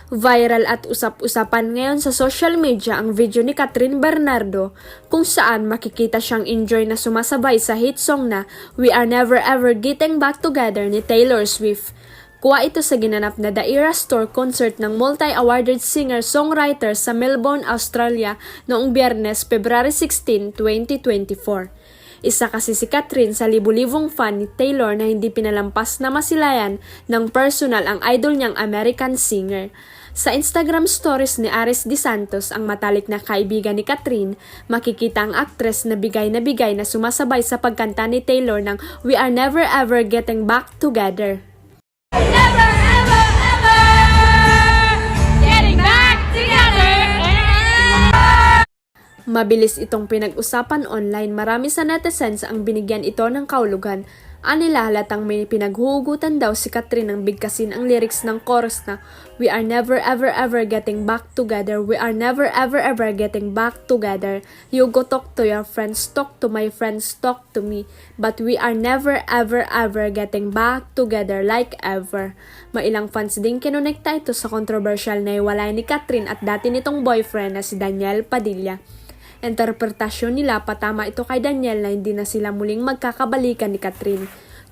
Viral at usap-usapan ngayon sa social media ang video ni Kathryn Bernardo kung saan makikita siyang enjoy na sumasabay sa hit song na We Are Never Ever Getting Back Together ni Taylor Swift. Kuha ito sa ginanap na The Eras Tour concert ng multi-awarded singer-songwriter sa Melbourne, Australia noong Biyernes, February 16, 2024. Isa kasi si Kathryn sa libu-libong fan ni Taylor na hindi pinalampas na masilayan ng personal ang idol niyang American singer. Sa Instagram stories ni Aris De Santos, ang matalik na kaibigan ni Kathryn, makikita ang aktres na bigay na sumasabay sa pagkanta ni Taylor ng We Are Never Ever Getting Back Together. Never, ever, ever getting back together. Mabilis itong pinag-usapan online. Marami sa netizens ang binigyan ito ng kaulugan. Anila halatang may pinaghuhugutan daw si Kathryn nang bigkasin ang lyrics ng chorus na We are never ever ever getting back together. We are never ever ever getting back together. You go talk to your friends, talk to my friends, talk to me. But we are never ever ever getting back together like ever. Mailang fans din kinonekta ito sa controversial na iwalay ni Kathryn at dati nitong boyfriend na si Daniel Padilla. Interpretasyon nila patama ito kay Daniel na hindi na sila muling magkakabalikan ni Kathryn.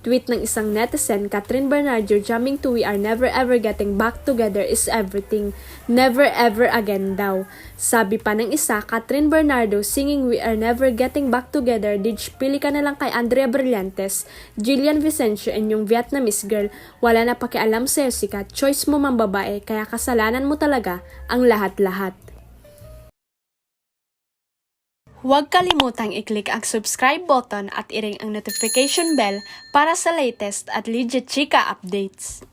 Tweet ng isang netizen, Kathryn Bernardo jamming to We Are Never Ever Getting Back Together is everything. Never ever again daw. Sabi pa ng isa, Kathryn Bernardo singing We Are Never Getting Back Together, did pili ka na lang kay Andrea Brillantes, Jillian Vicencio and yung Vietnamese girl. Wala na pakialam sa'yo sikat, choice mo mang babae, kaya kasalanan mo talaga ang lahat-lahat. Huwag kalimutang i-click ang subscribe button at i-ring ang notification bell para sa latest at legit chika updates.